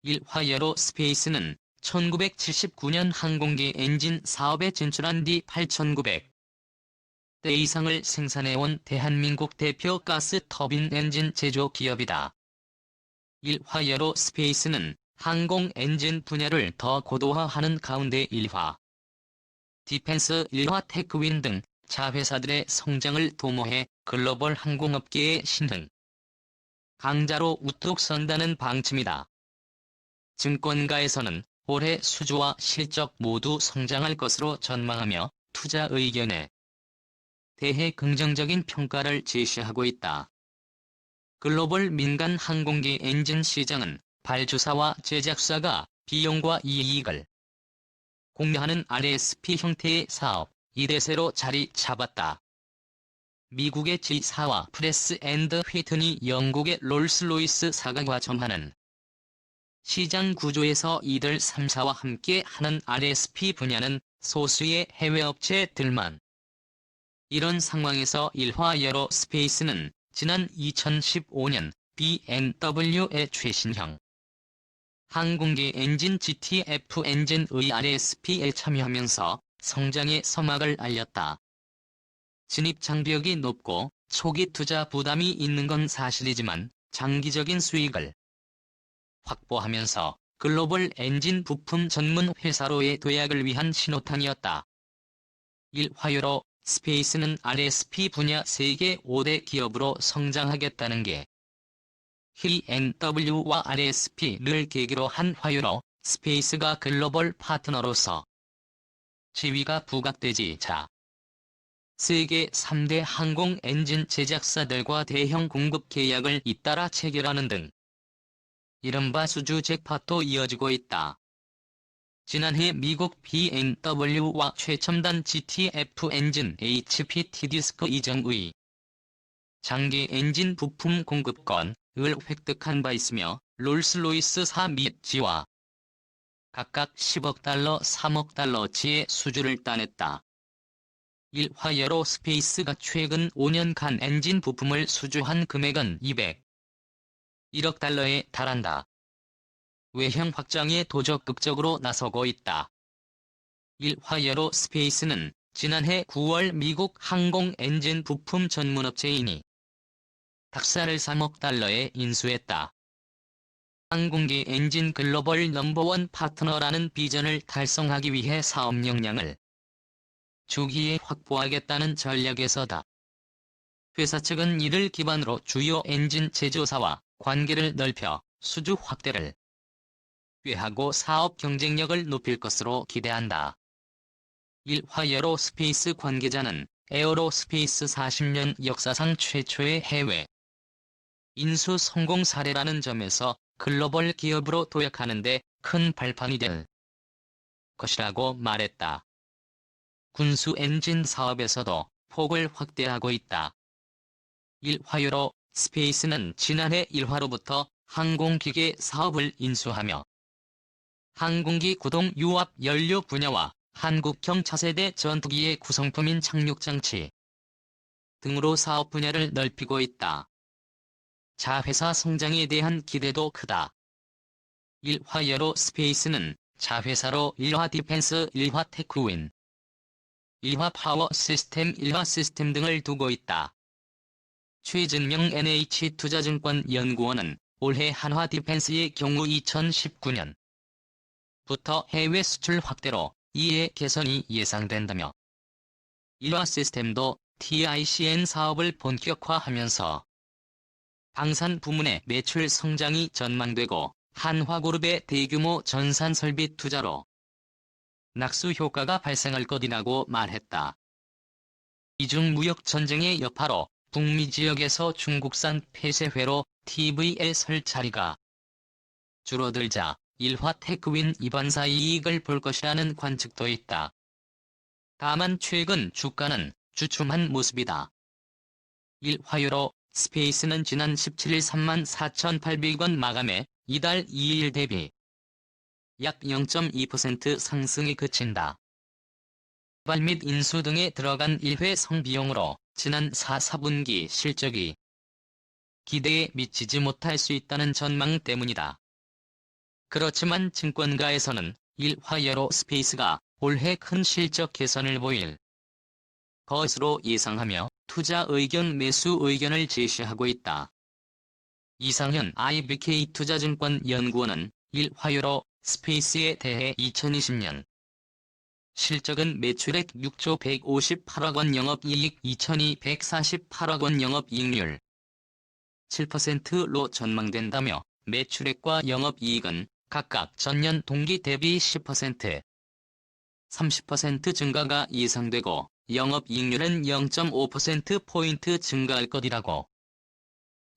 일화여로 스페이스는 1979년 항공기 엔진 사업에 진출한 뒤 8,900대 이상을 생산해온 대한민국 대표 가스 터빈 엔진 제조 기업이다. 일화여로 스페이스는 항공 엔진 분야를 더 고도화하는 가운데 일화, 디펜스, 일화 테크윈 등 자회사들의 성장을 도모해 글로벌 항공업계의 신흥 강자로 우뚝 선다는 방침이다. 증권가에서는 올해 수주와 실적 모두 성장할 것으로 전망하며 투자 의견에 대해 긍정적인 평가를 제시하고 있다. 글로벌 민간 항공기 엔진 시장은 발주사와 제작사가 비용과 이익을 공유하는 RSP 형태의 사업, 이대세로 자리 잡았다. 미국의 G사와 프레스 앤드 휘트니, 영국의 롤스로이스사가 과점하는 시장 구조에서 이들 3사와 함께 하는 RSP 분야는 소수의 해외 업체들만. 이런 상황에서 일화여로 스페이스는 지난 2015년 BMW의 최신형 항공기 엔진 GTF 엔진의 RSP에 참여하면서 성장의 서막을 알렸다. 진입 장벽이 높고 초기 투자 부담이 있는 건 사실이지만 장기적인 수익을 확보하면서 글로벌 엔진 부품 전문 회사로의 도약을 위한 신호탄이었다. 일화여로 스페이스는 RSP 분야 세계 5대 기업으로 성장하겠다는 게 힐&W와 RSP를 계기로 한 화여로 스페이스가 글로벌 파트너로서 지위가 부각되자 세계 3대 항공 엔진 제작사들과 대형 공급 계약을 잇따라 체결하는 등 이른바 수주 잭팟도 이어지고 있다. 지난해 미국 BMW와 최첨단 GTF 엔진 HPT 디스크 이정의 장기 엔진 부품 공급권을 획득한 바 있으며 롤스로이스사 및 G와 각각 10억 달러, 3억 달러치의 수주를 따냈다. 일화여로 스페이스가 최근 5년간 엔진 부품을 수주한 금액은 201억 달러에 달한다. 외형 확장에 도적극적으로 나서고 있다. 일화여로 스페이스는 지난해 9월 미국 항공 엔진 부품 전문업체이니 닥사를 3억 달러에 인수했다. 항공기 엔진 글로벌 넘버원 파트너라는 비전을 달성하기 위해 사업 역량을 주기에 확보하겠다는 전략에서다. 회사 측은 이를 기반으로 주요 엔진 제조사와 관계를 넓혀 수주 확대를 꾀하고 사업 경쟁력을 높일 것으로 기대한다. 일화여로 스페이스 관계자는 에어로스페이스 40년 역사상 최초의 해외 인수 성공 사례라는 점에서 글로벌 기업으로 도약하는 데 큰 발판이 될 것이라고 말했다. 군수 엔진 사업에서도 폭을 확대하고 있다. 일화여로 스페이스는 지난해 1화로부터 항공기계 사업을 인수하며 항공기 구동 유압 연료 분야와 한국형 차세대 전투기의 구성품인 착륙장치 등으로 사업 분야를 넓히고 있다. 자회사 성장에 대한 기대도 크다. 일화여로 스페이스는 자회사로 일화 디펜스, 일화 테크윈, 일화 파워 시스템, 일화 시스템 등을 두고 있다. 최진명 NH투자증권 연구원은 올해 한화 디펜스의 경우 2019년부터 해외 수출 확대로 이해 개선이 예상된다며 일화 시스템도 TICN 사업을 본격화하면서 방산 부문의 매출 성장이 전망되고 한화그룹의 대규모 전산 설비 투자로 낙수 효과가 발생할 것이라고 말했다. 이중 무역 전쟁의 여파로 북미 지역에서 중국산 폐쇄회로 TVL 설 자리가 줄어들자 일화 테크윈 입안사 이익을 볼 것이라는 관측도 있다. 다만 최근 주가는 주춤한 모습이다. 일화여로 스페이스는 지난 17일 34,800원 마감해 이달 2일 대비 약 0.2% 상승에 그친다. 개발 및 인수 등에 들어간 1회 성비용으로 지난 4분기 실적이 기대에 미치지 못할 수 있다는 전망 때문이다. 그렇지만 증권가에서는 1화여로 스페이스가 올해 큰 실적 개선을 보일 것으로 예상하며 투자 의견 매수 의견을 제시하고 있다. 이상현 IBK투자증권 연구원은 1화여로 스페이스에 대해 2020년 실적은 매출액 6조 158억 원 영업이익 2248억 원 영업이익률 7%로 전망된다며 매출액과 영업이익은 각각 전년 동기 대비 10%, 30% 증가가 예상되고 영업이익률은 0.5%포인트 증가할 것이라고.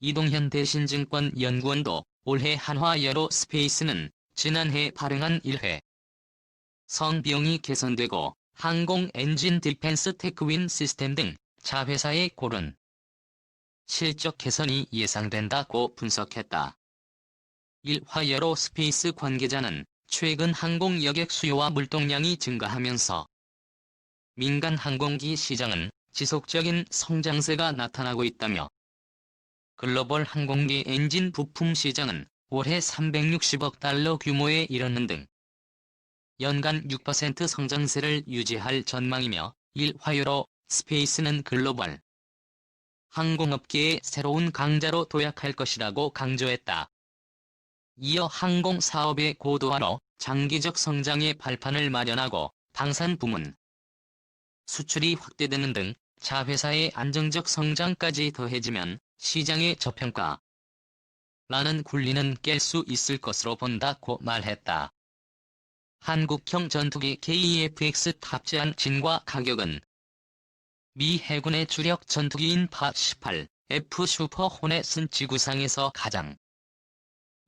이동현 대신증권 연구원도 올해 한화여로 스페이스는 지난해 발행한 1회 성 비용이 개선되고 항공 엔진 디펜스 테크윈 시스템 등 자회사의 고른 실적 개선이 예상된다고 분석했다. 1화여로 스페이스 관계자는 최근 항공 여객 수요와 물동량이 증가하면서 민간 항공기 시장은 지속적인 성장세가 나타나고 있다며 글로벌 항공기 엔진 부품 시장은 올해 360억 달러 규모에 이르는 등 연간 6% 성장세를 유지할 전망이며 1화여로 스페이스는 글로벌 항공업계의 새로운 강자로 도약할 것이라고 강조했다. 이어 항공 사업의 고도화로 장기적 성장의 발판을 마련하고 방산 부문 수출이 확대되는 등 자회사의 안정적 성장까지 더해지면 시장의 저평가 라는 굴리는 깰 수 있을 것으로 본다고 말했다. 한국형 전투기 KEFX 탑재한 진과 가격은 미 해군의 주력 전투기인 파-18F 슈퍼 호넷은 지구상에서 가장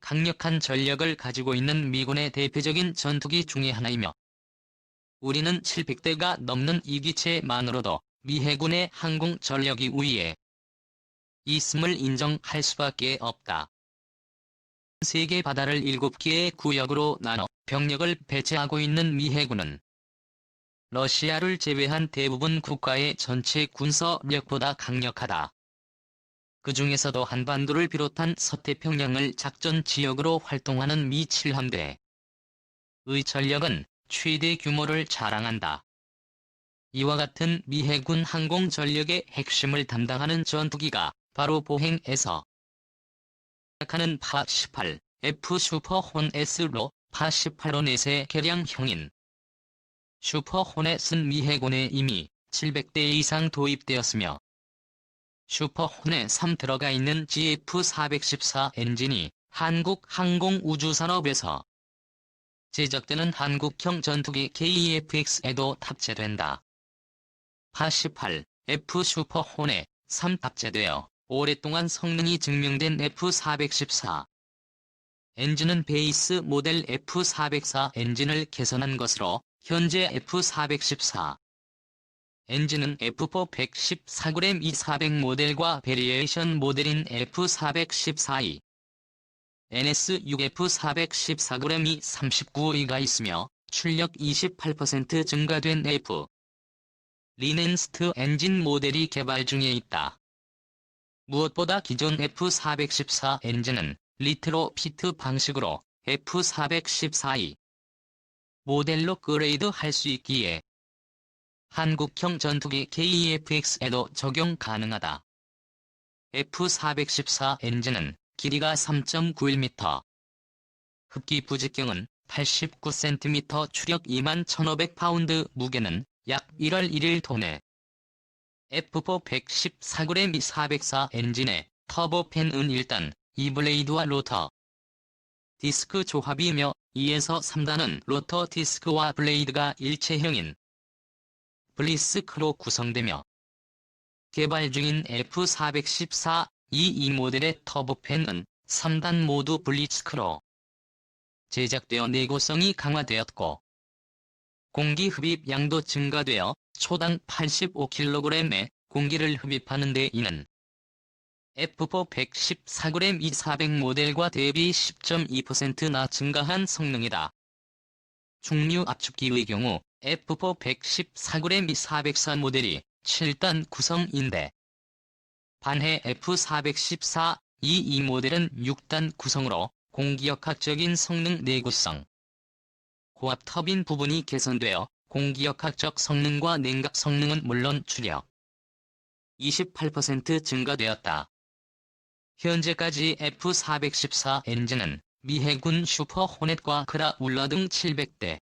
강력한 전력을 가지고 있는 미군의 대표적인 전투기 중의 하나이며 우리는 700대가 넘는 이 기체만으로도 미 해군의 항공 전력이 우위에 있음을 인정할 수밖에 없다. 세계 바다를 7개의 구역으로 나눠 병력을 배치하고 있는 미 해군은 러시아를 제외한 대부분 국가의 전체 군사력보다 강력하다. 그 중에서도 한반도를 비롯한 서태평양을 작전 지역으로 활동하는 미 7함대의 전력은 최대 규모를 자랑한다. 이와 같은 미 해군 항공 전력의 핵심을 담당하는 전투기가 바로 보행에서 하는 파-18F 슈퍼 호넷으로 파-18 호넷의 개량형인 슈퍼 호넷은 미 해군에 이미 700대 이상 도입되었으며 슈퍼 호넷 3 들어가 있는 GF414 엔진이 한국 항공우주산업에서 제작되는 한국형 전투기 KEFX에도 탑재된다. 파-18F 슈퍼 호넷 3 탑재되어 오랫동안 성능이 증명된 F414 엔진은 베이스 모델 F404 엔진을 개선한 것으로 현재 F414 엔진은 F4 114g E400 모델과 베리에이션 모델인 F414E NS6 F414g E39E가 있으며 출력 28% 증가된 F 리넨스트 엔진 모델이 개발 중에 있다. 무엇보다 기존 F414 엔진은 리트로피트 방식으로 F414E 모델로 업그레이드할 수 있기에 한국형 전투기 KEFX에도 적용 가능하다. F414 엔진은 길이가 3.91m, 흡기 부직경은 89cm, 추력 21,500파운드, 무게는 약 1월 1일 톤에 F4 114g E404 엔진의 터보팬은 일단 2블레이드와 로터 디스크 조합이며 2에서 3단은 로터 디스크와 블레이드가 일체형인 블리스크로 구성되며 개발 중인 F414E 모델의 터보팬은 3단 모두 블리츠크로 제작되어 내구성이 강화되었고 공기 흡입 양도 증가되어 초당 85kg의 공기를 흡입하는 데 이는 F4 114g E400 모델과 대비 10.2%나 증가한 성능이다. 중류 압축기의 경우 F4 114g E404 모델이 7단 구성인데 반해 F414E 모델은 6단 구성으로 공기역학적인 성능 내구성. 고압 터빈 부분이 개선되어 공기역학적 성능과 냉각 성능은 물론 추력 28% 증가되었다. 현재까지 F-414 엔진은 미 해군 슈퍼 호넷과 크라울러 등 700대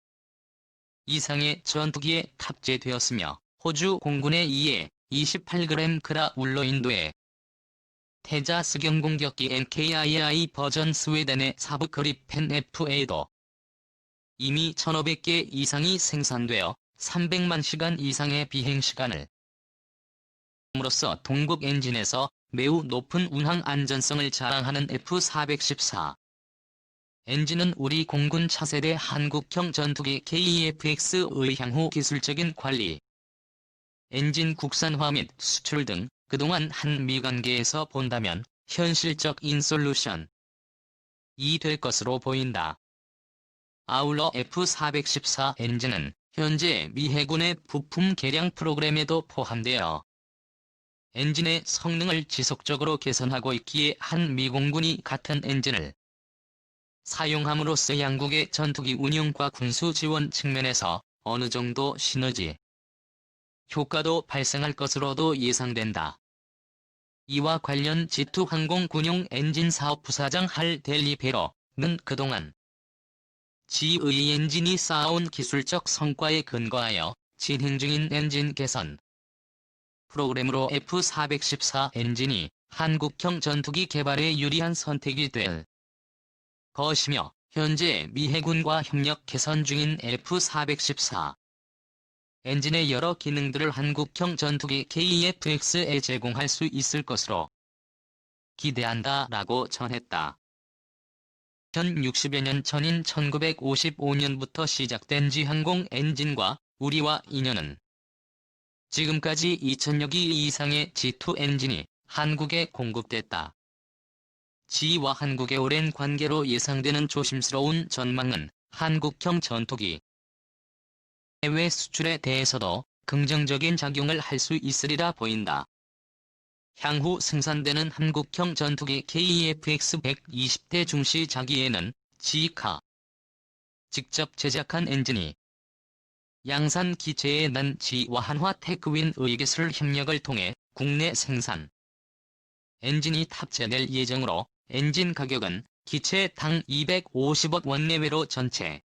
이상의 전투기에 탑재되었으며 호주 공군에 의해 28g 크라울러 인도에 테자스경 공격기 NKII 버전 스웨덴의 사부 그리펜 FA도 이미 1500개 이상이 생산되어 300만 시간 이상의 비행시간을 함으로써 동국 엔진에서 매우 높은 운항 안전성을 자랑하는 F-414 엔진은 우리 공군 차세대 한국형 전투기 KEFX의 향후 기술적인 관리, 엔진 국산화 및 수출 등 그동안 한미 관계에서 본다면 현실적인 솔루션이 될 것으로 보인다. 아울러 F-414 엔진은 현재 미 해군의 부품 개량 프로그램에도 포함되어 엔진의 성능을 지속적으로 개선하고 있기에 한미 공군이 같은 엔진을 사용함으로써 양국의 전투기 운용과 군수 지원 측면에서 어느 정도 시너지 효과도 발생할 것으로도 예상된다. 이와 관련 G2 항공 군용 엔진 사업 부사장 할 델리베러는 그동안 G의 엔진이 쌓아온 기술적 성과에 근거하여 진행 중인 엔진 개선 프로그램으로 F-414 엔진이 한국형 전투기 개발에 유리한 선택이 될 것이며 현재 미 해군과 협력 개선 중인 F-414 엔진의 여러 기능들을 한국형 전투기 KEFX에 제공할 수 있을 것으로 기대한다라고 전했다. 현 60여 년 전인 1955년부터 시작된 G항공 엔진과 우리와 인연은 지금까지 2000여 기 이상의 G2 엔진이 한국에 공급됐다. G와 한국의 오랜 관계로 예상되는 조심스러운 전망은 한국형 전투기 해외 수출에 대해서도 긍정적인 작용을 할 수 있으리라 보인다. 향후 생산되는 한국형 전투기 KEFX 120대 중시 자기에는 G카 직접 제작한 엔진이 양산 기체의 난 G와 한화 테크윈의 기술 협력을 통해 국내 생산 엔진이 탑재될 예정으로 엔진 가격은 기체당 250억 원 내외로 전체